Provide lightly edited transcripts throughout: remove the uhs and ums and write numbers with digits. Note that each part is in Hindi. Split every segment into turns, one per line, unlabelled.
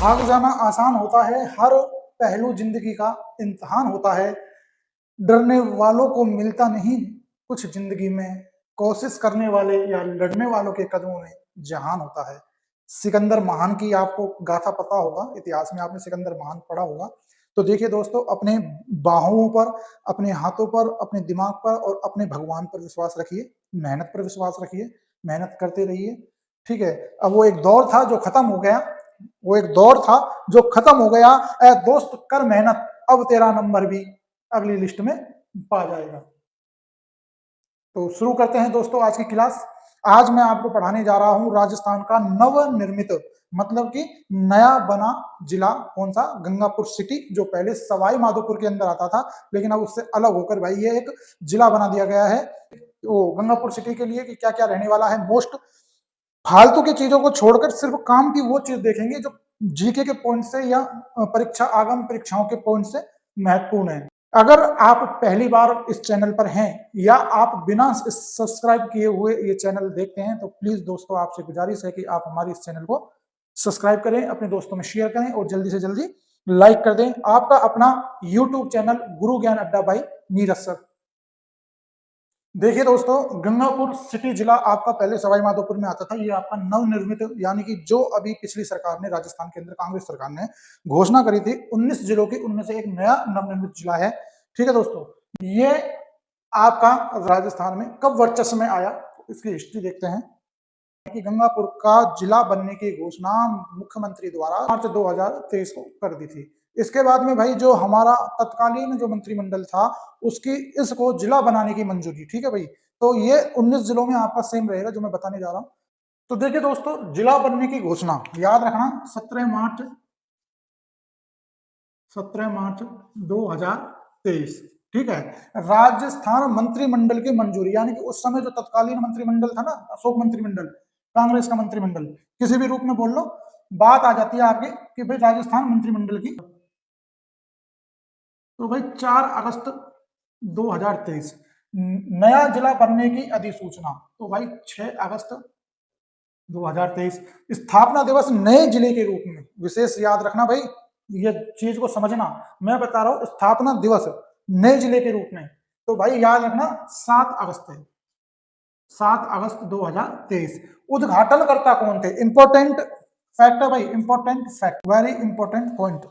भाग जाना आसान होता है, हर पहलू जिंदगी का इम्तिहान होता है। डरने वालों को मिलता नहीं कुछ जिंदगी में, कोशिश करने वाले या लड़ने वालों के कदमों में जहान होता है। सिकंदर महान की आपको गाथा पता होगा, इतिहास में आपने सिकंदर महान पढ़ा होगा। तो देखिए दोस्तों, अपने बाहुओं पर, अपने हाथों पर, अपने दिमाग पर और अपने भगवान पर विश्वास रखिए, मेहनत पर विश्वास रखिए, मेहनत करते रहिए। ठीक है। अब वो एक दौर था जो खत्म हो गया, वो एक दौर था जो खत्म हो गया। ए दोस्त कर मेहनत, अब तेरा नंबर भी अगली लिस्ट में पा जाएगा। तो शुरू करते हैं दोस्तों आज की क्लास। आज मैं आपको पढ़ाने जा रहा हूं राजस्थान का नवनिर्मित, मतलब कि नया बना जिला कौन सा, गंगापुर सिटी, जो पहले सवाई माधोपुर के अंदर आता था, लेकिन अब उससे अलग होकर भाई ये एक जिला बना दिया गया है। वो गंगापुर सिटी के लिए कि क्या क्या रहने वाला है, मोस्ट फालतू की चीजों को छोड़कर सिर्फ काम की वो चीज देखेंगे जो जीके के पॉइंट से या परीक्षा आगामी परीक्षाओं के पॉइंट से महत्वपूर्ण है। अगर आप पहली बार इस चैनल पर हैं या आप बिना सब्सक्राइब किए हुए ये चैनल देखते हैं, तो प्लीज दोस्तों आपसे गुजारिश है कि आप हमारे इस चैनल को सब्सक्राइब करें, अपने दोस्तों में शेयर करें और जल्दी से जल्दी लाइक कर दें। आपका अपना यूट्यूब चैनल गुरु ज्ञान अड्डा बाई नीरज सर। देखिए दोस्तों, गंगापुर सिटी जिला आपका पहले सवाई माधोपुर में आता था। ये आपका नवनिर्मित, यानी कि जो अभी पिछली सरकार ने, राजस्थान के अंदर कांग्रेस सरकार ने घोषणा करी थी 19 जिलों की, उनमें से एक नया नवनिर्मित जिला है। ठीक है दोस्तों, ये आपका राजस्थान में कब वर्चस्व में आया, इसकी हिस्ट्री देखते हैं। कि गंगापुर का जिला बनने की घोषणा मुख्यमंत्री द्वारा मार्च 2023 को कर दी थी। इसके बाद में भाई जो हमारा तत्कालीन जो मंत्रिमंडल था उसकी इसको जिला बनाने की मंजूरी। ठीक है भाई, तो ये 19 जिलों में आपका सेम रहेगा जो मैं बताने जा रहा हूं। तो देखिए दोस्तों, जिला बनने की घोषणा याद रखना 17 मार्च 2023। ठीक है। राजस्थान मंत्रिमंडल की मंजूरी, यानी कि उस समय जो तत्कालीन मंत्रिमंडल था ना, अशोक मंत्रिमंडल, कांग्रेस का मंत्रिमंडल, किसी भी रूप में बोल लो, बात आ जाती है आगे कि भाई राजस्थान मंत्रिमंडल की। तो भाई 4 अगस्त 2023 नया जिला बनने की अधिसूचना। तो भाई 6 अगस्त 2023 स्थापना दिवस नए जिले के रूप में। विशेष याद रखना भाई, ये चीज को समझना, मैं बता रहा हूं स्थापना दिवस नए जिले के रूप में। तो भाई याद रखना 7 अगस्त है, 7 अगस्त 2023। उद्घाटनकर्ता कौन थे, इंपॉर्टेंट फैक्ट है भाई, important fact, very important point.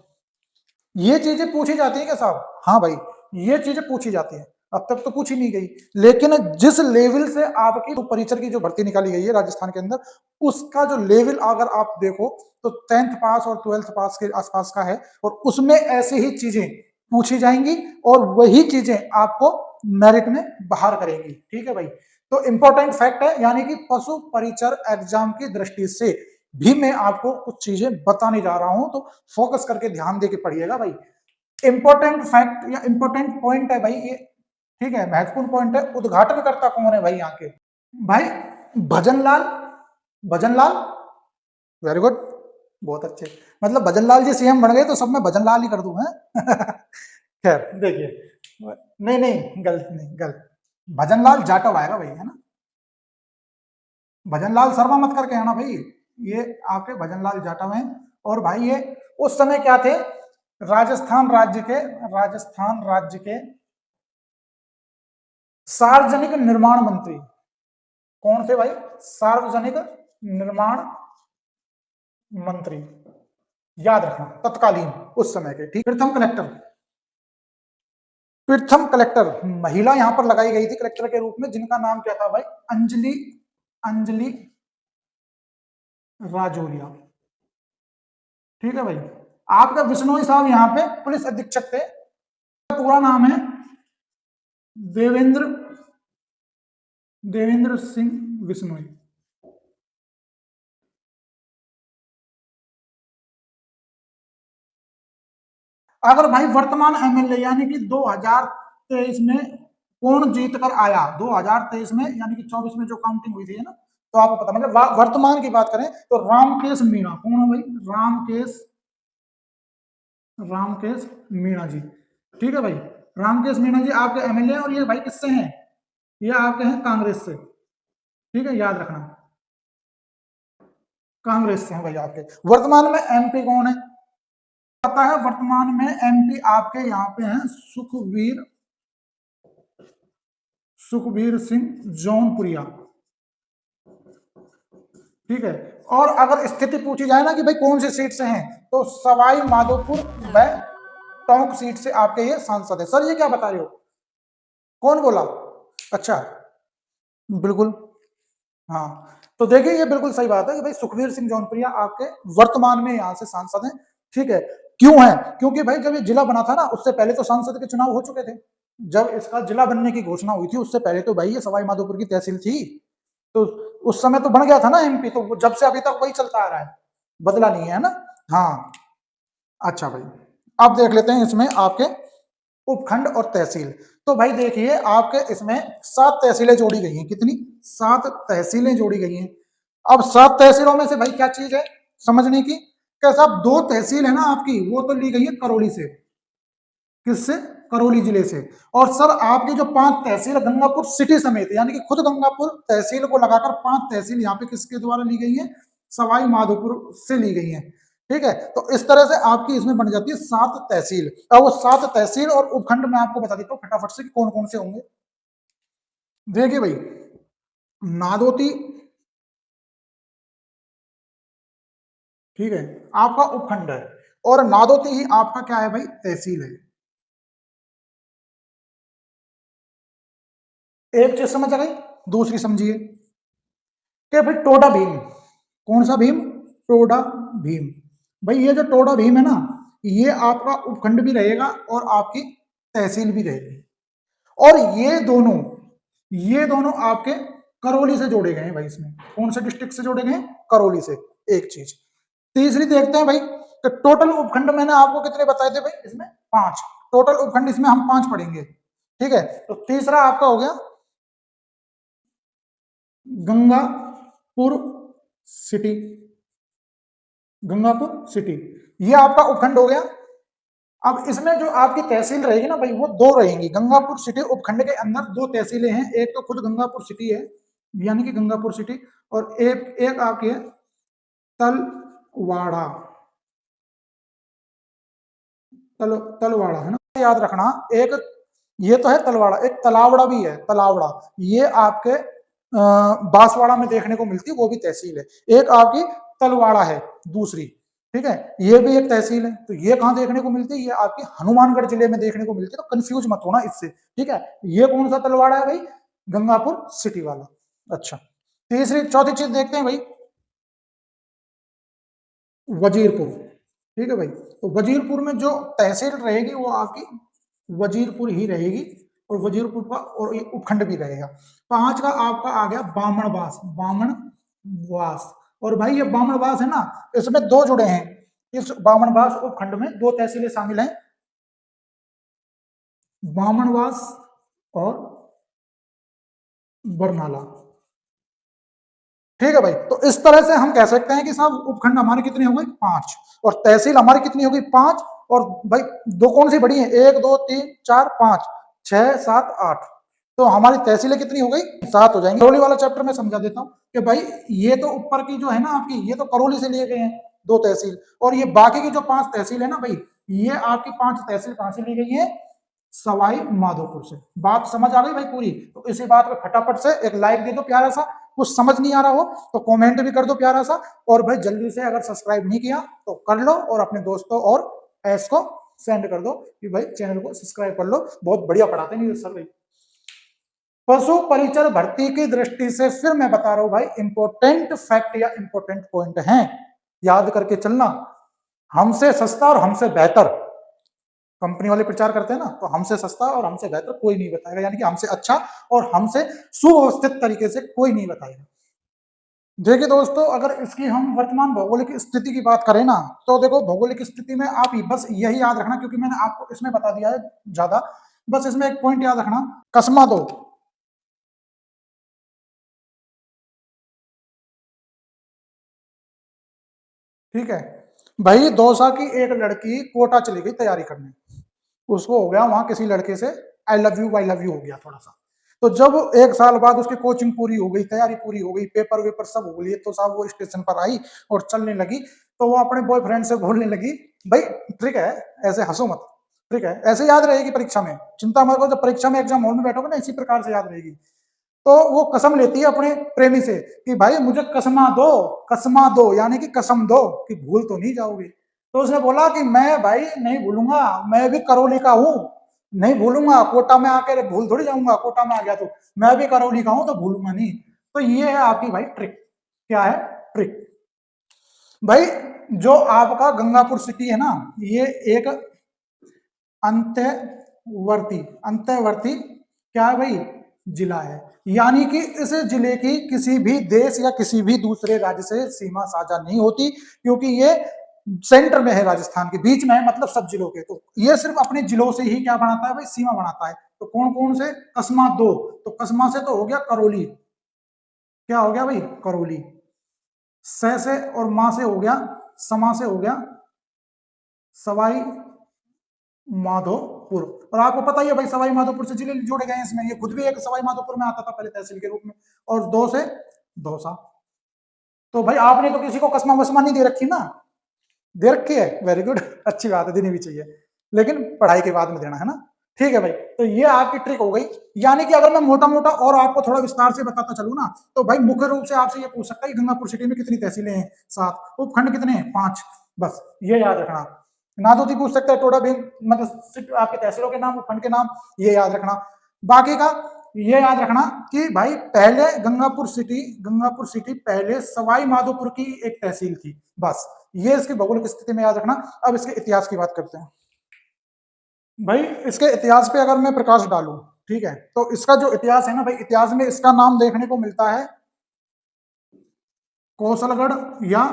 ये चीजें पूछी जाती है क्या साहब? हाँ भाई, ये चीजें पूछी जाती है, अब तक तो पूछी नहीं गई, लेकिन जिस लेवल से आपकी तो परिचर की जो भर्ती निकाली गई है राजस्थान के अंदर, उसका जो लेवल अगर आप देखो तो 10th पास और 12th पास के आसपास का है, और उसमें ऐसी ही चीजें पूछी जाएंगी और वही चीजें आपको मेरिट में बाहर करेंगी। ठीक है भाई, तो इंपॉर्टेंट फैक्ट है, यानी कि पशु परिचर एग्जाम की दृष्टि से भी मैं आपको कुछ चीजें बताने जा रहा हूं, तो फोकस करके ध्यान देके पढ़िएगा भाई। इंपॉर्टेंट फैक्ट या इंपॉर्टेंट पॉइंट है भाई ये, ठीक है, महत्वपूर्ण पॉइंट है। उद्घाटनकर्ता कौन है भाई यहाँ के? भाई भजनलाल, भजनलाल, वेरी गुड, बहुत अच्छे। मतलब भजनलाल जी सीएम बन गए तो सब मैं भजनलाल ही कर दूं है। खैर देखिए, नहीं नहीं गलत, नहीं गलत, भजनलाल जाटव आएगा भाई, है ना, भजनलाल शर्मा मत करके आना भाई, ये आपके भजनलाल जाटव हैं। और भाई ये उस समय क्या थे, राजस्थान राज्य के, राजस्थान राज्य के सार्वजनिक निर्माण मंत्री। कौन थे भाई? सार्वजनिक निर्माण मंत्री, याद रखना, तत्कालीन उस समय के। ठीक, प्रथम कलेक्टर, प्रथम कलेक्टर महिला यहां पर लगाई गई थी कलेक्टर के रूप में, जिनका नाम क्या था भाई? अंजलि, अंजलि राजौरिया। ठीक है भाई, आपका बिश्नोई साहब यहाँ पे पुलिस अधीक्षक थे, पूरा नाम है देवेंद्र, देवेंद्र सिंह बिश्नोई। अगर भाई वर्तमान एमएलए, यानी कि 2023 में कौन जीत कर आया, 2023 में, यानी कि 24 में जो काउंटिंग हुई थी ना, तो आपको पता, मतलब वर्तमान की बात करें तो रामकेश मीणा। कौन है भाई? रामकेश, रामकेश मीणा जी। ठीक है भाई, रामकेश मीणा जी आपके एमएलए, और ये भाई किससे हैं? ये आपके हैं कांग्रेस से। ठीक है, याद रखना, कांग्रेस से हैं भाई आपके। वर्तमान में एमपी कौन है? पता है वर्तमान में एमपी आपके यहाँ पे हैं सुखबीर सिंह जौनपुरिया। ठीक है, और अगर स्थिति पूछी जाए ना कि भाई कौन सी सीट से हैं, तो सवाई माधोपुर व टोंक सीट से आपके ये सांसद है। सर ये क्या बता रहे हो, कौन बोला? अच्छा, बिल्कुल, हाँ, तो देखिए ये बिल्कुल सही बात है कि भाई सुखबीर सिंह जौनपुरिया आपके वर्तमान में यहाँ से सांसद हैं। ठीक है, क्यों है? क्योंकि भाई जब ये जिला बना था ना, उससे पहले तो सांसद के चुनाव हो चुके थे। जब इसका जिला बनने की घोषणा हुई थी उससे पहले तो भाई ये सवाई माधोपुर की तहसील थी, तो उस समय तो बन गया था ना एमपी, तो जब से अभी तक वही चलता आ रहा है, बदला नहीं है ना। हाँ, अच्छा भाई, अब देख लेते हैं इसमें आपके उपखंड और तहसील। तो भाई देखिए आपके इसमें 7 तहसीलें जोड़ी गई हैं। कितनी? 7 तहसीलें जोड़ी गई हैं। अब 7 तहसीलों में से भाई क्या चीज है समझने की? क्या साहब 2 तहसील है ना आपकी, वो तो ली गई है करौली से। किससे? करौली जिले से। और सर आपकी जो 5 तहसील गंगापुर सिटी समेत, यानी कि खुद गंगापुर तहसील को लगाकर 5 तहसील यहाँ पे किसके द्वारा ली गई है? सवाई माधोपुर से ली गई है। ठीक है, तो इस तरह से आपकी इसमें बन जाती है 7 तहसील। और वो 7 तहसील और उपखंड में आपको बता देता हूँ फटाफट से कौन कौन से होंगे। देखिए भाई, नादोती, ठीक है, आपका उपखंड है, और नादोती ही आपका क्या है भाई? तहसील है। एक चीज समझ आ गई, दूसरी समझिए कि भाई टोडा भीम, कौन सा भीम? टोडा भीम। भाई ये जो टोडा भीम है ना, ये आपका उपखंड भी रहेगा और आपकी तहसील भी रहेगी। और ये दोनों आपके करौली से जोड़े गए हैं भाई। इसमें कौन से डिस्ट्रिक्ट से जोड़े गए हैं? करौली से। एक चीज, तीसरी देखते हैं भाई, तो टोटल उपखंड मैंने आपको कितने बताए थे भाई? इसमें 5 टोटल उपखंड, इसमें हम 5 पढ़ेंगे। ठीक है, तो तीसरा आपका हो गया गंगापुर सिटी। गंगापुर सिटी ये आपका उपखंड हो गया। अब इसमें जो आपकी तहसील रहेगी ना भाई, वो 2 रहेंगी। गंगापुर सिटी उपखंड के अंदर 2 तहसीलें हैं, एक तो खुद गंगापुर सिटी है, यानी कि गंगापुर सिटी, और एक आपकी है तलवाड़ा। तलवाड़ा है ना, याद रखना। एक ये तो है तलवाड़ा, एक तलावड़ा भी है, तलावड़ा। ये आपके बांसवाड़ा में देखने को मिलती है, वो भी तहसील है। एक आपकी तलवाड़ा है दूसरी। ठीक है, ये भी एक तहसील है। तो ये कहां देखने को मिलती है? ये आपके हनुमानगढ़ जिले में देखने को मिलती है, तो कंफ्यूज मत होना इससे। ठीक है, ये कौन सा तलवाड़ा है भाई? गंगापुर सिटी वाला। अच्छा, चौथी चीज देखते हैं भाई, वजीरपुर। ठीक है भाई, तो वजीरपुर में जो तहसील रहेगी वो आपकी वजीरपुर ही रहेगी, और वजीरपुर का और ये उपखंड भी रहेगा। 5 का आपका आ गया बामणवास। बामणवास, और भाई ये बामणवास है ना, इसमें 2 जुड़े हैं। इस बामणवास उपखंड में 2 तहसीलें शामिल हैं, बामणवास और बरनाला। ठीक है भाई, तो इस तरह से हम कह सकते हैं कि साहब उपखंड हमारे कितने हो गए? 5, और तहसील हमारी कितनी होगी? 5। और भाई 2 कौन सी बड़ी है? 1 2 3 4 5 6 7 8। तो हमारी तहसीलें कितनी हो गई? 7 हो जाएंगी। करौली वाला चैप्टर में समझा देता हूँ कि भाई ये तो ऊपर की जो है ना आपकी, ये तो करौली से लिए गए हैं 2 तहसील, और ये बाकी की जो 5 तहसील है ना भाई, ये आपकी 5 तहसील कहां से ली गई है? सवाई माधोपुर से। बात समझ आ गई भाई पूरी? तो इसी बात पे फटाफट से एक लाइक दे दो प्यारा सा। कुछ समझ नहीं आ रहा हो तो कमेंट भी कर दो प्यारा सा। और भाई जल्दी से अगर सब्सक्राइब नहीं किया तो कर लो, और अपने दोस्तों और ऐस को सेंड कर दो कि भाई चैनल को सब्सक्राइब कर लो। बहुत बढ़िया पढ़ाते नहीं सर भाई। पशु परिचर भर्ती की दृष्टि से फिर मैं बता रहा हूं भाई, इंपॉर्टेंट फैक्ट या इंपॉर्टेंट पॉइंट है, याद करके चलना। हमसे सस्ता और हमसे बेहतर कंपनी वाले प्रचार करते हैं ना, तो हमसे सस्ता और हमसे बेहतर कोई नहीं बताएगा, यानी कि हमसे अच्छा और हमसे सुव्यवस्थित तरीके से कोई नहीं बताएगा। देखिए दोस्तों, अगर इसकी हम वर्तमान भौगोलिक स्थिति की बात करें ना, तो देखो भौगोलिक स्थिति में आप बस यही याद रखना, क्योंकि मैंने आपको इसमें बता दिया है ज्यादा, बस इसमें एक पॉइंट याद रखना, कस्मा दो। ठीक है भाई, दौसा की एक लड़की कोटा चली गई तैयारी करने, उसको हो गया वहां किसी लड़के से आई लव यू हो गया थोड़ा सा। तो जब 1 साल बाद उसकी कोचिंग पूरी हो गई, तैयारी पूरी हो गई, पेपर वेपर सब हो लिए, तो साहब वो स्टेशन पर आई और चलने लगी, तो वो अपने बॉयफ्रेंड से बोलने लगी, भाई ट्रिक है, ऐसे हंसो मत, ट्रिक है, ऐसे याद रहेगी परीक्षा में, चिंता मत करो, जब परीक्षा में एग्जाम हॉल में बैठोगे ना इसी प्रकार से याद रहेगी। तो वो कसम लेती है अपने प्रेमी से कि भाई मुझे कसमा दो, यानी कि कसम दो कि भूल तो नहीं जाओगे। तो उसने बोला कि मैं भाई नहीं भूलूंगा, मैं भी करौली का हूं, नहीं भूलूंगा, कोटा में आकर भूल थोड़ी जाऊंगा, कोटा में आ गया तो मैं भी करौली का हूं तो भूलूंगा नहीं। तो ये है आपकी भाई ट्रिक। क्या है? ट्रिक। भाई जो आपका गंगापुर सिटी है ना, ये एक अंत्यवर्ती क्या है भाई? जिला है, यानी कि इस जिले की किसी भी देश या किसी भी दूसरे राज्य से सीमा साझा नहीं होती, क्योंकि ये सेंटर में है, राजस्थान के बीच में है, मतलब सब जिलों के। तो ये सिर्फ अपने जिलों से ही क्या बनाता है भाई? सीमा बनाता है। तो कौन कौन से? कसमा दो, तो कसमा से तो हो गया करौली, क्या हो गया भाई? करौली। स से और मां से हो गया, समा से हो गया सवाई माधोपुर। और आपको पता ही है भाई, सवाई माधोपुर से जिले जोड़े गए हैं इसमें, ये खुद भी एक सवाई माधोपुर में आता था पहले तहसील के रूप में। और 2 से दौसा। तो भाई आपने तो किसी को कसमा वसमा नहीं दे रखी ना? दे रखी है, वेरी गुड, अच्छी बात है, देनी भी चाहिए, लेकिन पढ़ाई के बाद में देना है ना। ठीक है भाई, तो ये आपकी ट्रिक हो गई। यानी कि अगर मैं मोटा मोटा और आपको थोड़ा विस्तार से बताता चलूं ना, तो भाई मुख्य रूप से आपसे ये पूछ सकता है कि गंगापुर सिटी में कितनी तहसीलें हैं? 7। उपखंड कितने हैं? 5। बस ये याद रखना। नादोती पूछ सकता है, टोडा भी, मतलब आपके तहसीलों के नाम, उपखंड के नाम, ये याद रखना। बाकी का ये याद रखना कि भाई पहले गंगापुर सिटी पहले सवाई माधोपुर की एक तहसील थी, बस ये इसकी भौगोलिक स्थिति में याद रखना। अब इसके इतिहास की बात करते हैं। भाई इसके इतिहास पे अगर मैं प्रकाश डालूं, ठीक है, तो इसका जो इतिहास है ना भाई, इतिहास में इसका नाम देखने को मिलता है कौशलगढ़ या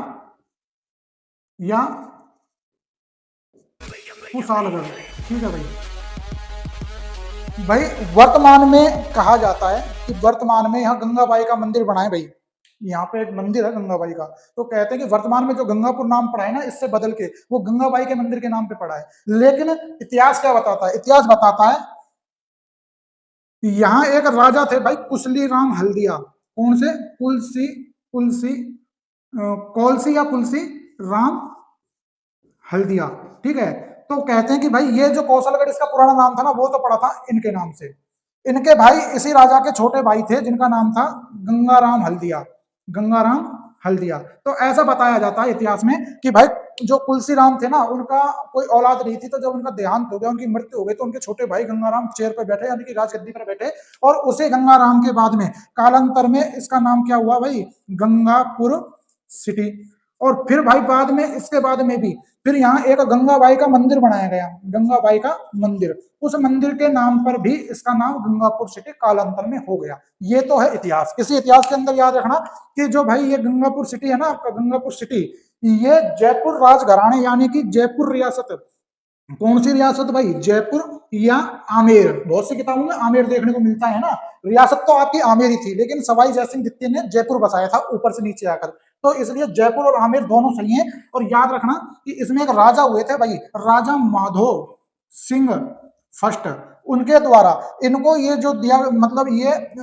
कुशालगढ़। ठीक है भाई। भाई वर्तमान में कहा जाता है कि वर्तमान में यहाँ गंगाबाई का मंदिर बना है भाई, यहाँ पे एक मंदिर है गंगाबाई का। तो कहते हैं कि वर्तमान में जो गंगापुर नाम पड़ा है ना, इससे बदल के वो गंगाबाई के मंदिर के नाम पे पड़ा है। लेकिन इतिहास क्या बताता है? इतिहास बताता है यहाँ एक राजा थे भाई, कुशली राम हल्दिया। कौन से? कुलसी कौलसी या कुलसी राम हल्दिया। ठीक है। तो कहते हैं कि भाई ये जो कौशलगढ़, इसका पुराना नाम था ना, वो तो पड़ा था इनके नाम से। इनके भाई इसी राजा के छोटे भाई थे जिनका नाम था गंगाराम हल्दिया। तो ऐसा बताया जाता है इतिहास में कि भाई जो तुलसी राम थे ना, उनका कोई औलाद नहीं थी, तो जब उनका देहांत हो गया, उनकी मृत्यु हो गई, तो उनके छोटे भाई गंगाराम चेयर पर बैठे, यानी कि राजगद्दी पर बैठे। और उसे गंगाराम के बाद में कालांतर में इसका नाम क्या हुआ भाई? गंगापुर सिटी। और फिर भाई बाद में, इसके बाद में भी फिर यहाँ एक गंगाबाई का मंदिर बनाया गया, गंगाबाई का मंदिर। उस मंदिर के नाम पर भी इसका नाम गंगापुर सिटी कालांतर में हो गया। ये तो है इतिहास। इसी इतिहास के अंदर याद रखना कि जो भाई ये गंगापुर सिटी है ना, आपका गंगापुर सिटी, ये जयपुर राजघराने यानी कि जयपुर रियासत। कौन सी रियासत भाई? जयपुर या आमेर। बहुत सी किताबों में आमेर देखने को मिलता है ना। रियासत तो आपकी आमेर ही थी, लेकिन सवाई जयसिंह द्वितीय ने जयपुर बसाया था ऊपर से नीचे आकर, तो इसलिए जयपुर और आमेर दोनों सही हैं। और याद रखना कि इसमें एक राजा हुए थे भाई, राजा माधो सिंह फर्स्ट, उनके द्वारा इनको ये जो दिया, मतलब ये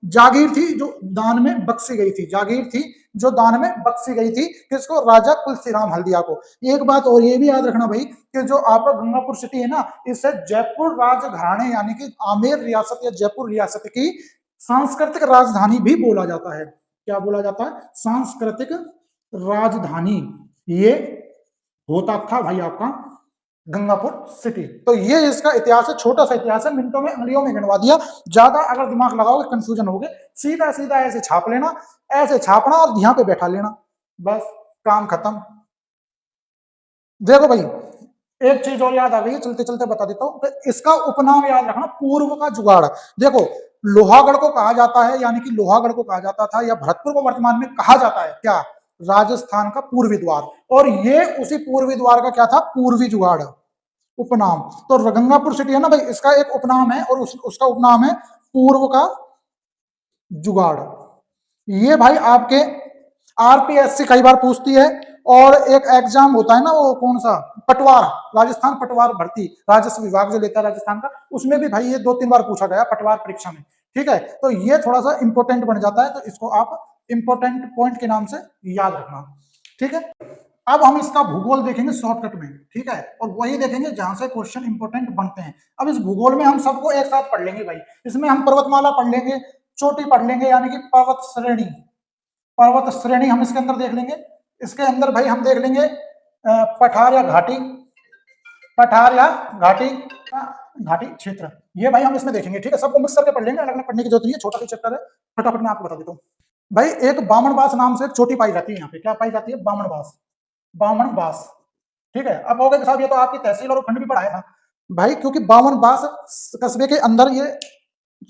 जागीर थी जो दान में बख्शी गई थी, जागीर थी जो दान में बख्शी गई थी, किसको? राजा तुलसीराम हल्दिया को। एक बात और ये भी याद रखना भाई कि जो आपका गंगापुर सिटी है ना, इसे जयपुर राजघराने यानी कि आमेर रियासत या जयपुर रियासत की सांस्कृतिक राजधानी भी बोला जाता है। क्या बोला जाता है? सांस्कृतिक राजधानी। ये होता था भाई आपका गंगापुर सिटी। तो ये इसका इतिहास है, छोटा सा इतिहास है, मिनटों में अंगुलियों में गिनवा दिया। ज्यादा अगर दिमाग लगाओगे कंफ्यूजन होगे। सीधा सीधा ऐसे छाप लेना, ऐसे छापना और यहाँ पे बैठा लेना, बस काम खत्म। देखो भाई एक चीज और याद आ गई, चलते चलते बता देता हूँ। इसका उपनाम याद रखना, पूर्व का जुगाड़। देखो लोहागढ़ को कहा जाता है, यानी कि लोहागढ़ को कहा जाता था, या भरतपुर को वर्तमान में कहा जाता है क्या? राजस्थान का पूर्वी द्वार। और ये उसी पूर्वी द्वार का क्या था? पूर्वी जुगाड़ उपनाम। तो गंगापुर सिटी है ना भाई, इसका एक उपनाम है, और उसका उपनाम है पूर्व का जुगाड़। ये भाई आपके आरपीएससी कई बार पूछती है, और एक एग्जाम होता है ना, वो कौन सा, पटवार, राजस्थान पटवार भर्ती राजस्व विभाग जो लेता है राजस्थान का, उसमें भी भाई ये 2-3 बार पूछा गया पटवार परीक्षा में। ठीक है, तो ये थोड़ा सा इंपॉर्टेंट बन जाता है, तो इसको आप इंपॉर्टेंट पॉइंट के नाम से याद रखना। ठीक है, अब हम इसका भूगोल देखेंगे शॉर्टकट में। ठीक है, और वही देखेंगे जहां से क्वेश्चन इंपॉर्टेंट बनते हैं। अब इस भूगोल में हम सबको एक साथ पढ़ लेंगे भाई। इसमें हम पर्वतमाला पढ़ लेंगे, चोटी पढ़ लेंगे, यानी कि पर्वत श्रेणी, पर्वत श्रेणी हम इसके अंदर देख लेंगे। इसके अंदर भाई हम देख लेंगे पठार या घाटी, पठार या घाटी, घाटी क्षेत्र, ये भाई हम इसमें देखेंगे। ठीक है, सबको मिक्स करके पढ़ लेंगे, अलग अलग पढ़ने की जरूरत नहीं है, छोटा सा चैप्टर है, फटाफट मैं आपको बता देता हूँ। भाई एक बामनबास नाम से चोटी पाई जाती है यहाँ पे, क्या पाई जाती है? बामनबास, बामनबास। ठीक है, अब हो गए साहब ये तो आपकी तहसील और खंड भी पढ़ाया था भाई, क्योंकि बामनबास कस्बे के अंदर ये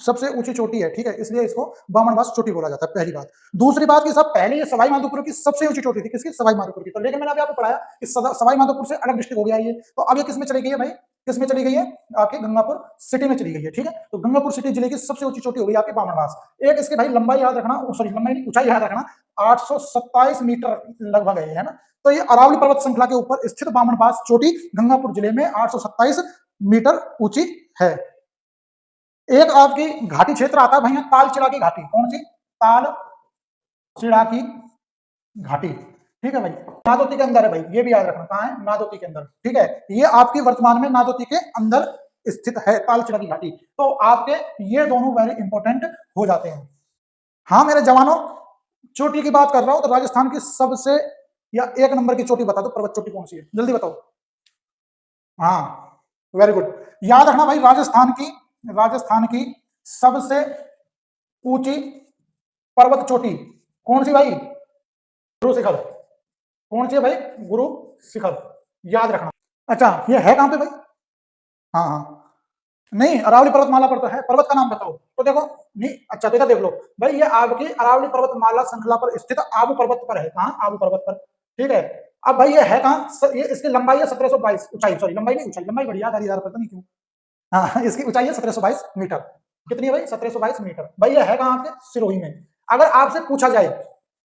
सबसे ऊंची चोटी है। ठीक है, इसलिए इसको बामनबास चोटी बोला जाता है, पहली बात। दूसरी बात कि सब पहले ये सवाई माधोपुर की सबसे ऊंची चोटी थी, किसकी? सवाई माधोपुर की। तो लेकिन मैंने अभी आपको पढ़ाया कि सवाई माधोपुर से अलग डिस्ट्रिक्ट हो गया ये, तो अब ये किसमें चली गई है भाई? किसमें चली गई है? आपके गंगापुर सिटी में चली गई है। ठीक है, तो गंगापुर सिटी जिले की सबसे ऊंची चोटी हो गई आपकी बामनबास। एक इसकी भाई लंबाई याद रखना, सॉरी लंबाई नहीं, ऊंचाई याद रखना, 827 मीटर लगभग है ना। तो ये अरावली पर्वत श्रृंखला के ऊपर स्थित बामनबास चोटी गंगापुर जिले में 827 मीटर ऊंची है। एक आपकी घाटी क्षेत्र आता है भाई, ताल चिड़ा की घाटी, कौन सी? ताल चिड़ा की घाटी। ठीक है भाई, नादोती के अंदर है भाई, ये भी याद रखना, कहां है? नादोती के अंदर। ठीक है, ये आपकी वर्तमान में नादोती के अंदर स्थित है ताल चिड़ा की घाटी। तो आपके ये दोनों वेरी इंपॉर्टेंट हो जाते हैं। हाँ मेरे जवानों, चोटी की बात कर रहा हूं तो राजस्थान की सबसे या एक नंबर की चोटी बता दो, पर्वत चोटी कौन सी है? जल्दी बताओ। हाँ वेरी गुड, याद रखना भाई, राजस्थान की सबसे ऊंची पर्वत चोटी कौन सी भाई? गुरु शिखर। कौन सी है भाई? गुरु शिखर, याद रखना। अच्छा ये है कहां पे भाई? हाँ हाँ, नहीं अरावली पर्वतमाला पर तो है, पर्वत का नाम बताओ तो देखो। नहीं अच्छा तो इधर देख लो भाई, ये आपकी अरावली पर्वतमाला श्रृंखला पर स्थित आबू पर्वत पर है। कहां? आबू पर्वत पर। ठीक है, अब भाई ये है कहां? ये इसकी लंबाई है 1722, ऊंचाई सॉरी लंबाई नहीं, ऊंचाई, लंबाई बढ़िया था यार, पता नहीं क्यों। हाँ इसकी ऊंचाई है 1722 मीटर। कितनी है भाई? 1722 मीटर। भाई ये है कहां? आपके सिरोही में। अगर आपसे पूछा जाए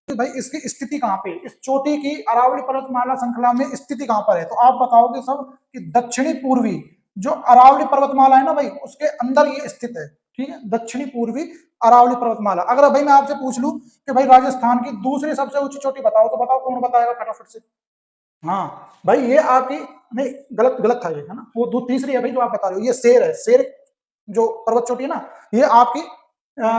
तो भाई इसकी स्थिति कहां पे, इस चोटी की अरावली पर्वतमाला श्रृंखला में स्थिति कहां पर है, तो आप बताओगे सब कि दक्षिणी पूर्वी जो अरावली पर्वतमाला है ना भाई, उसके अंदर ये स्थित है। ठीक है, दक्षिणी पूर्वी अरावली पर्वतमाला। अगर भाई मैं आपसे पूछ लूं कि भाई राजस्थान की दूसरी सबसे ऊंची चोटी बताओ, तो बताओ कौन बताएगा फटाफट से? हाँ भाई ये आपकी, नहीं गलत गलत था ये, है ना, वो तीसरी है भाई जो आप बता रहे हो, ये शेर है। शेर जो पर्वत चोटी है ना, ये आपकी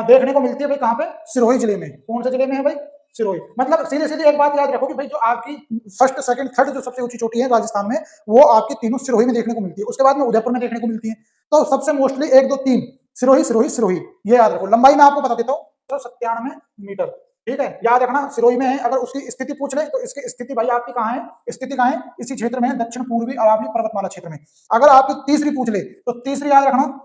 देखने को मिलती है भाई कहां पे? सिरोही जिले में। कौन से जिले में है भाई? सिरोही। मतलब सीधे सीधे एक बात याद रखो कि भाई जो आपकी फर्स्ट सेकंड थर्ड जो सबसे ऊंची चोटी है राजस्थान में, वो आपकी तीनों सिरोही में देखने को मिलती है। उसके बाद में उदयपुर में देखने को मिलती है। तो सबसे मोस्टली 1 2 3 सिरोही सिरोही सिरोही, ये याद रखो। लंबाई में आपको बता देता हूँ, तो 97 मीटर। ठीक है, याद रखना सिरोही में है। अगर उसकी स्थिति पूछ ले तो इसकी स्थिति भाई आपकी कहां है? स्थिति कहां है? इसी क्षेत्र में है, दक्षिण पूर्वी अरावली पर्वतमाला क्षेत्र में। अगर आपकी तीसरी पूछ ले तो तीसरी याद रखना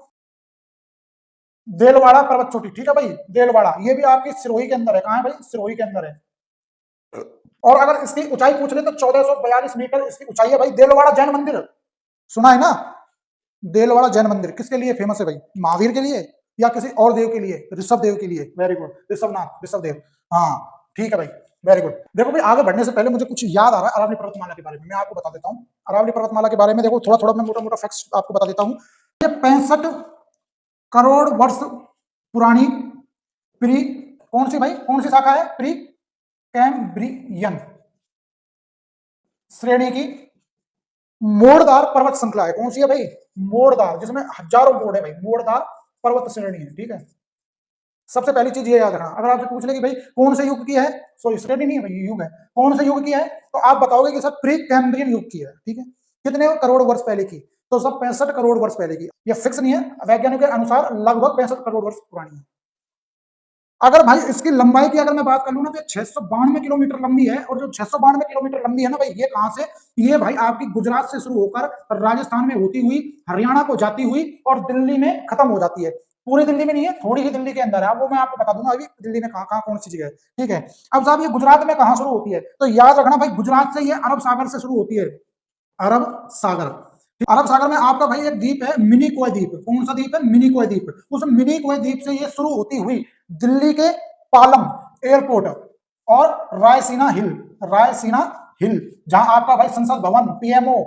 देलवाड़ा पर्वत चोटी। ठीक है भाई, देलवाड़ा, ये भी आपकी सिरोही के अंदर है। कहां है भाई? सिरोही के अंदर है। और अगर इसकी ऊंचाई पूछ ले तो 1442 मीटर इसकी ऊंचाई है भाई। देलवाड़ा जैन मंदिर सुना है ना? देलवाड़ा जैन मंदिर किसके लिए फेमस है भाई? महावीर के लिए या किसी और देव के लिए? ऋषभ देव के लिए। Very good, Rishabhanatha, Rishabh Dev. हाँ ठीक है भाई, वेरी गुड। देखो भाई आगे बढ़ने से पहले मुझे कुछ याद आ रहा है अरावली पर्वतमाला के बारे में, मैं आपको बता देता हूँ। अरावली पर्वतमाला के बारे में देखो थोड़ा थोड़ा मैं मोटा मोटा फैक्ट्स आपको बता देता हूँ। ये 65 करोड़ वर्ष पुरानी प्री, कौन सी भाई, कौन सी शाखा है? प्री कैम्ब्रियन श्रेणी की मोड़दार पर्वत श्रृंखला है। कौन सी है भाई? मोड़दार, जिसमें हजारों मोड़ है भाई, मोड़दार पर्वत श्रेणी है। ठीक है, सबसे पहली चीज ये याद रखना। अगर आपसे पूछ ले कि भाई कौन से युग की है, सॉरी श्रेणी नहीं है भाई, युग है, कौन से युग की है, तो आप बताओगे कि सर प्री कैम्ब्रियन युग की है। ठीक है, कितने करोड़ वर्ष पहले की? तो सब 65 करोड़ वर्ष पहले की। ये फिक्स नहीं है, वैज्ञानिकों के अनुसार लगभग 65 करोड़ वर्ष पुरानी है। अगर भाई इसकी लंबाई की अगर मैं बात कर लूं ना, तो 692 किलोमीटर लंबी है। और जो 692 किलोमीटर लंबी है ना भाई, ये कहां से? ये भाई आपकी गुजरात से शुरू होकर राजस्थान में होती हुई हरियाणा को जाती हुई और दिल्ली में खत्म हो जाती है। पूरी दिल्ली में नहीं है, थोड़ी ही दिल्ली के अंदर है, वो मैं आपको बता दूंगा अभी दिल्ली में कहां कहां कौन सी जगह है। ठीक है, अब साहब ये गुजरात में कहां शुरू होती है, तो याद रखना भाई गुजरात से ये अरब सागर से शुरू होती है। अरब सागर, अरब सागर में आपका भाई एक द्वीप है मिनी कोय द्वीप। कौन सा द्वीप है? मिनी कोय द्वीप। उस मिनी कोय द्वीप से ये शुरू होती हुई दिल्ली के पालम एयरपोर्ट और रायसीना हिल, रायसीना हिल, जहां आपका भाई संसद भवन, पीएमओ,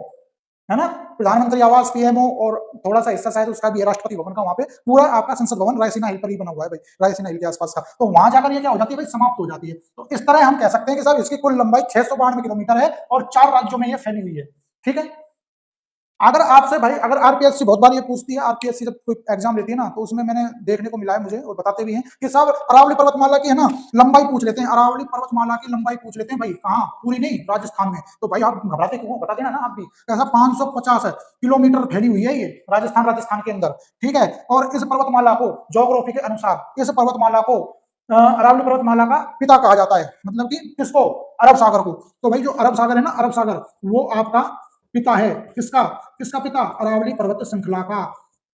है ना, प्रधानमंत्री आवास पीएमओ, और थोड़ा सा हिस्सा शायद उसका भी है राष्ट्रपति भवन का, वहां पे पूरा आपका संसद भवन रायसीना हिल पर ही बना हुआ है भाई, रायसीना हिल के आसपास का। तो वहां जाकर ये क्या हो जाती है भाई, समाप्त हो जाती है। तो इस तरह हम कह सकते हैं कि साहब इसकी कुल लंबाई 692 किलोमीटर है और 4 राज्यों में ये फैली हुई है। ठीक है, अगर आपसे भाई, अगर आरपीएससी बहुत बार ये पूछती है, आरपीएससी जब कोई एग्जाम लेती है ना, तो उसमें मैंने देखने को मिला है मुझे, और बताते भी हैं कि साहब अरावली पर्वतमाला की है ना लंबाई पूछ लेते हैं, अरावली पर्वतमाला की लंबाई पूछ लेते हैं भाई, कहाँ, पूरी नहीं, राजस्थान में। तो भाई आप घबराते क्यों, बता देना ना आप भी, ऐसा 550 किलोमीटर फैली हुई है ये राजस्थान के अंदर। ठीक है, और इस पर्वतमाला को ज्योग्राफी के अनुसार इस पर्वतमाला को अरावली पर्वतमाला का पिता कहा जाता है, मतलब कि किसको, अरब सागर को। तो भाई जो अरब सागर है ना, अरब सागर, वो आपका पिता है, किसका, किसका पिता, अरावली पर्वत श्रृंखला का।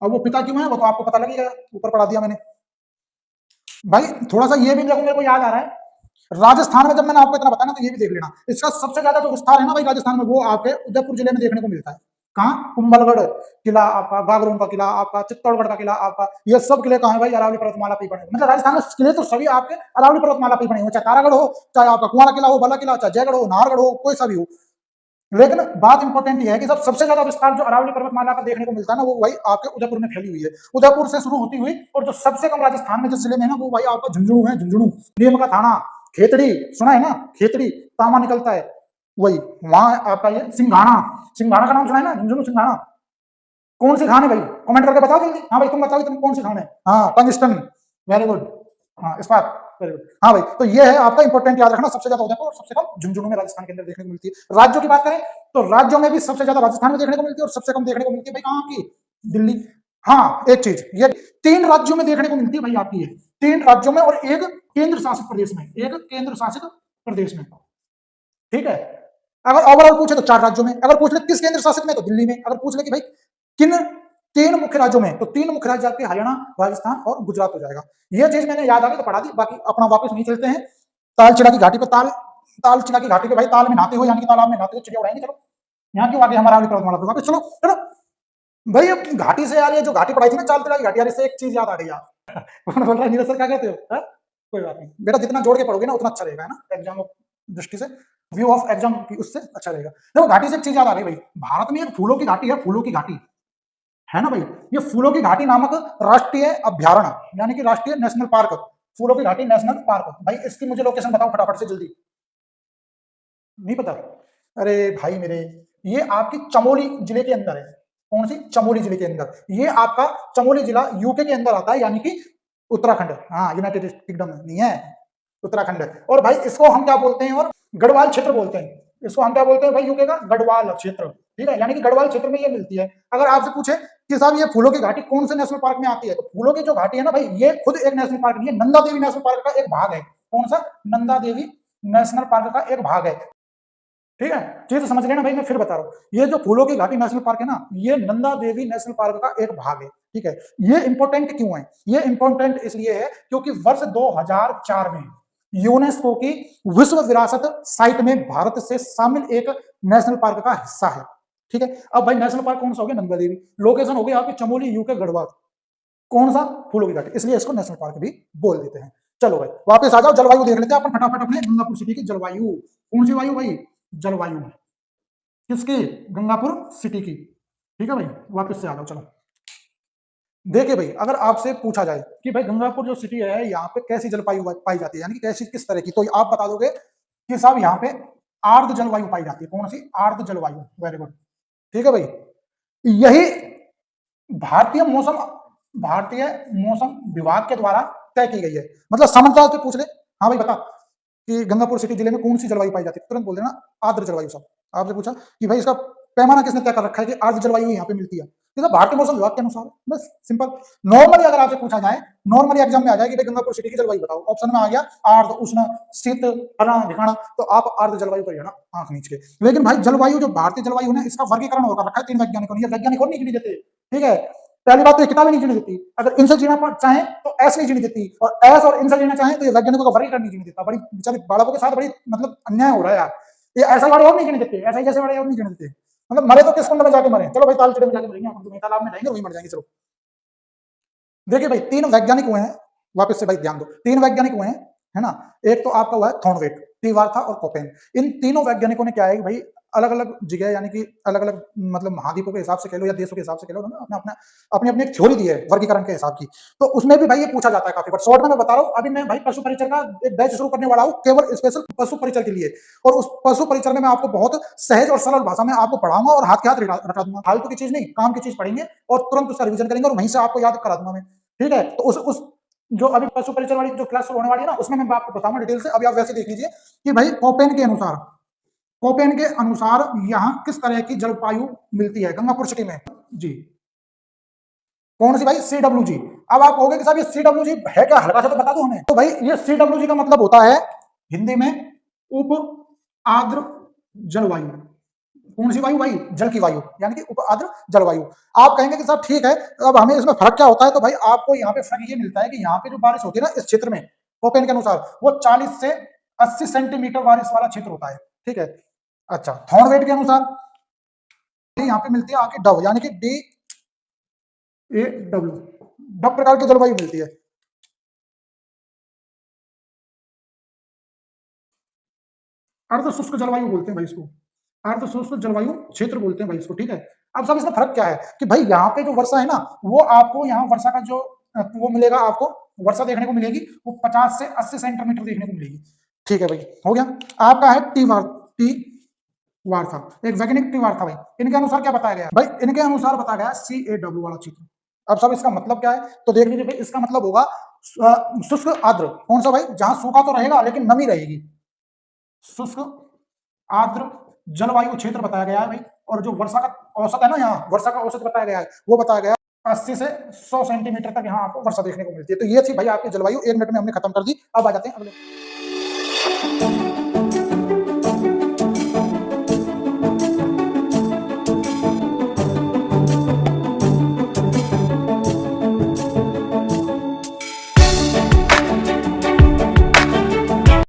अब वो पिता क्यों है वो तो आपको पता लगेगा, ऊपर पढ़ा दिया मैंने। भाई थोड़ा सा ये भी देखो, मेरे को याद आ रहा है, राजस्थान में जब मैंने आपको इतना बताया ना, तो ये भी देख लेना, इसका सबसे ज्यादा जो विस्तार है ना भाई राजस्थान में, वो आपके उदयपुर जिले में देखने को मिलता है। कहाँ, कुंभलगढ़ किला आपका, गागरोन का किला आपका, चित्तौड़गढ़ का किला आपका, ये सब किले कहाँ है भाई, अरावली पर्वतमाला पे बने। मतलब राजस्थान में किले तो सभी आपके अरावली पर्वतमाला पे बने हो, चाहे तारागढ़ हो, चाहे आपका कुआरा किला हो, बला किला, चाहे जयगढ़ हो, नाहरगढ़ हो, कोई सा भी हो। लेकिन बात इंपॉर्टेंट ये है कि सबसे ज्यादा विस्तार जो अरावली पर्वतमाला का देखने को मिलता है ना, वो भाई आपके उदयपुर में फैली हुई है, उदयपुर से शुरू होती हुई, और जो सबसे कम राजस्थान में जिस जिले में है ना, वो भाई आपका झुंझुनू है, झुंझुनू, नीम का थाना, खेतड़ी, सुना है ना, खेतड़ी तामा निकलता है, वही वहां आपका ये सिंघाना, सिंघाना का नाम सुना है ना, झुंझुनू सिंघाना। कौन सी खान है भाई, कमेंट करके बताओ जल्दी, हाँ भाई तुम बताओ तुम कौन सी खान है, हाँ टंगस्टन, वेरी गुड, हाँ इस्पात, वेरी गुड। हाँ भाई, तो ये है आपका इंपॉर्टेंट, याद रखना, सबसे ज्यादा उदयपुर और सबसे कम झुंझुनू में राजस्थान के अंदर देखने को मिलती है। राज्यों की बात करें तो राज्यों में भी सबसे ज्यादा राजस्थान में देखने को मिलती है, और सबसे कम देखने को मिलती है भाई कहाँ की, दिल्ली। हाँ एक चीज, ये 3 राज्यों में देखने को मिलती है भाई आपकी, ये 3 राज्यों में और एक केंद्र शासित प्रदेश में, एक केंद्र शासित प्रदेश में। ठीक है, अगर ओवरऑल पूछे तो 4 राज्यों में, अगर पूछ ले किस केंद्र शासित में तो दिल्ली में, अगर पूछ ले कि भाई किन 3 मुख्य राज्यों में, तो 3 मुख्य राज्य आपके हरियाणा, राजस्थान और गुजरात हो जाएगा। ये चीज मैंने याद आ गई तो पढ़ा दी, बाकी अपना वापस नहीं चलते हैं तालचिड़ा की घाटी पे, तालचिड़ा की घाटी पे भाई, ताल में नहाते हो, यानी कि तालाब में नहाते हो चिड़िया उड़ाएंगे। चलो यहाँ क्यों आगे, हमारा पर्वतमाला पे वापस चलो चलो भाई। अब घाटी से यार, ये जो घाटी पढ़ाई थी ना तालचिड़ा की घाटी, यार इससे एक चीज याद आ गई यार। कौन बोल रहा है, नीरज सर क्या कहते हो, हा? कोई बात नहीं बेटा, जितना जोड़ के पढ़ोगे ना उतना अच्छा रहेगा, है ना, एग्जाम दृष्टि से, व्यू ऑफ एग्जाम की उससे अच्छा रहेगा। देखो घाटी से एक चीज याद आ गई भाई, भारत में एक फूलों की घाटी है, फूलों की घाटी है ना भाई, ये फूलों की घाटी नामक राष्ट्रीय अभ्यारण्य, यानी कि राष्ट्रीय नेशनल पार्क, फूलों की घाटी नेशनल पार्क। भाई इसकी मुझे लोकेशन बताओ फटाफट से जल्दी, नहीं पता, अरे भाई मेरे, ये आपकी चमोली जिले के अंदर है। कौन सी, चमोली जिले के अंदर, ये आपका चमोली जिला यूके के अंदर आता है, यानी कि उत्तराखंड, हाँ यूनाइटेड किंगडम नहीं है, उत्तराखंड है। और भाई इसको हम क्या बोलते हैं, और गढ़वाल क्षेत्र बोलते हैं, इसको हम क्या बोलते हैं भाई, यूके का गढ़वाल क्षेत्र। ठीक है, यानी कि गढ़वाल क्षेत्र में ये मिलती है। अगर आपसे पूछे कि साहब ये फूलों की घाटी कौन से नेशनल पार्क में आती है, तो फूलों की जो घाटी है ना भाई, ये खुद एक नेशनल पार्क नहीं है, नंदा देवी नेशनल पार्क का एक भाग है। कौन सा, नंदा देवी नेशनल पार्क का एक भाग है। ठीक है, चीज समझ लेना भाई, मैं फिर बता रहा हूँ, ये जो फूलों की घाटी नेशनल पार्क है ना, ये नंदा देवी नेशनल पार्क का एक भाग है। ठीक है, ये इंपॉर्टेंट क्यों है, ये इंपॉर्टेंट इसलिए है क्योंकि वर्ष 2004 में यूनेस्को की विश्व विरासत साइट में भारत से शामिल एक नेशनल पार्क का हिस्सा है। ठीक है, अब भाई नेशनल पार्क कौन सा हो गया, नंदा देवी, लोकेशन हो गई आपकी चमोली यूके गढ़वाल, कौन सा, फूलों की घाटी, इसलिए इसको नेशनल पार्क भी बोल देते हैं। चलो भाई वापस आ जाओ, जलवायु देख लेते हैं अपन फटाफट अपने गंगापुर सिटी की जलवायु। कौन सी वायु भाई, जलवायु किसकी, गंगापुर सिटी की। ठीक है भाई, वापस से आ जाओ, चलो देखिए भाई, अगर आपसे पूछा जाए कि भाई गंगापुर जो सिटी है, यहाँ पे कैसी जलवायु पाई जाती है, यानी कि कैसी किस तरह की, तो आप बता दोगे कि साहब यहाँ पे आर्द्र जलवायु पाई जाती है। कौन सी, आर्द्र जलवायु, वेरी गुड। ठीक है भाई, यही भारतीय मौसम भारतीय मौसम विभाग के द्वारा तय की गई है। मतलब सामान्यतः से पूछ ले, हाँ भाई बता कि गंगापुर सिटी जिले में कौन सी जलवायु पाई जाती है, तुरंत बोल देना आर्द्र जलवायु। सब आपसे पूछा कि भाई इसका पैमाना किसने तय कर रखा है कि आर्द्र जलवायु यहाँ पे मिलती है, तो भारतीय मौसम विभाग के अनुसार, बस सिंपल। नॉर्मली अगर आपसे पूछा जाए, नॉर्मली एग्जाम में आ जाए कि भाई गंगापुर सिटी की जलवायु बताओ, ऑप्शन में आ गया आर्द्र, उष्ण, शीत, फलाना ढिकाना, तो आप आर्द्र जलवायु पर जाना आंख नीच के। लेकिन भाई जलवायु जो भारतीय जलवायु है, इसका वर्गीकरण होकर रखा है 3 वैज्ञानिकों ने, वैज्ञानिक और नहीं गिनी देते। ठीक है, पहली बात तो ये किताबें नहीं जीने देती, अगर इनसे जीना चाहे तो ऐसे नहीं जीने देती, और ऐस और इनसे जीना चाहे तो ये वैज्ञानिकों का वर्गीकरण नहीं जीने देता। बड़ी बेचारे बालकों के साथ बड़ी मतलब अन्याय हो रहा है यार, ये ऐसा वाले और नहीं जीने देते, ऐसा ही जैसे वाले और नहीं जीने देते। मतलब मरे तो किस कुंड में जाके मरे, चलो भाई तालचिड़े में जाके मरेंगे, हम तो तालाब में रहेंगे वहीं मर जाएंगे। चलो देखिए भाई 3 वैज्ञानिक हुए हैं, वापस से भाई ध्यान दो, 3 वैज्ञानिक हुए हैं, है ना। एक तो आपका हुआ है थॉर्नवेट, टी वार्था और कोपेन। इन तीनों वैज्ञानिकों ने क्या है भाई अलग अलग जगह यानी कि अलग अलग मतलब महाद्वीपों के हिसाब से कह लो या देशों के हिसाब से कह लो, उन्होंने अपना अपना अपनी अपनी एक थ्योरी दी है वर्गीकरण के हिसाब की। तो उसमें भी भाई ये पूछा जाता है काफी, बट शॉर्ट में मैं बता रहा हूँ। अभी मैं भाई पशु परिचर का एक बैच शुरू करने वाला हूँ केवल स्पेशल पशु परिचर के लिए, और उस पशु परिचर में मैं आपको बहुत सहज और सरल भाषा में आपको पढ़ाऊंगा और हाथ के हाथ रटा दूंगा। फालतू की चीज नहीं, काम की चीज पढ़ेंगे और तुरंत उसका रिविजन करेंगे और वहीं से आपको याद करा दूंगा मैं। ठीक है, तो उस जो अभी पशु परिचर वाली जो क्लास शुरू होने वाली है ना, उसमें मैं आपको बताऊंगा डिटेल से। अभी आप वैसे देख लीजिए कि भाई कोपेन के अनुसार यहाँ किस तरह की जलवायु मिलती है गंगापुर सिटी में जी। कौन सी भाई? CWG। अब आप कहोगे कि साहब ये CWG है क्या, हल्का सा तो बता दो हमें। तो भाई ये CWG का मतलब होता है हिंदी में उप आर्द्र जलवायु। कौन सी वायु भाई? जल की वायु, यानी कि उप आर्द्र जलवायु। आप कहेंगे कि साहब ठीक है, अब हमें इसमें फर्क क्या होता है? तो भाई आपको यहाँ पे फर्क ये मिलता है कि यहाँ पे जो बारिश होती है ना इस क्षेत्र में, कोपेन के अनुसार वो 40 से 80 सेंटीमीटर बारिश वाला क्षेत्र होता है। ठीक है, अच्छा थॉर्नवेट के अनुसार यहाँ पे मिलती है आके डव, यानी कि DAW, डव प्रकार की जलवायु मिलती है। अर्ध शुष्क जलवायु बोलते हैं भाई इसको, अर्ध शुष्क जलवायु क्षेत्र बोलते हैं भाई इसको। ठीक है, अब सब इसमें फर्क क्या है कि भाई यहाँ पे जो वर्षा है ना, वो आपको यहाँ वर्षा का जो वो मिलेगा, आपको वर्षा देखने को मिलेगी वो 50 से 80 सेंटीमीटर देखने को मिलेगी। ठीक है भाई, हो गया। आपका है टी वार था, एक वैज्ञानिक टी वार था भाई। इनके अनुसार क्या बताया गया भाई? इनके अनुसार बताया गया CAW वाला क्षेत्र। अब सब इसका मतलब क्या है तो देख लीजिए भाई, इसका मतलब होगा शुष्क आर्द्र। कौन सा भाई? जहां सूखा तो रहेगा लेकिन नमी रहेगी, शुष्क आर्द्र जलवायु क्षेत्र बताया गया है भाई। और जो वर्षा का औसत है ना, यहाँ वर्षा का औसत बताया गया है, वो बताया गया 80 से 100 सेंटीमीटर तक यहाँ आपको वर्षा देखने को मिलती है। तो ये थी भाई आपकी जलवायु, 1 मिनट में हमने खत्म कर दी। अब आ जाते हैं अगले।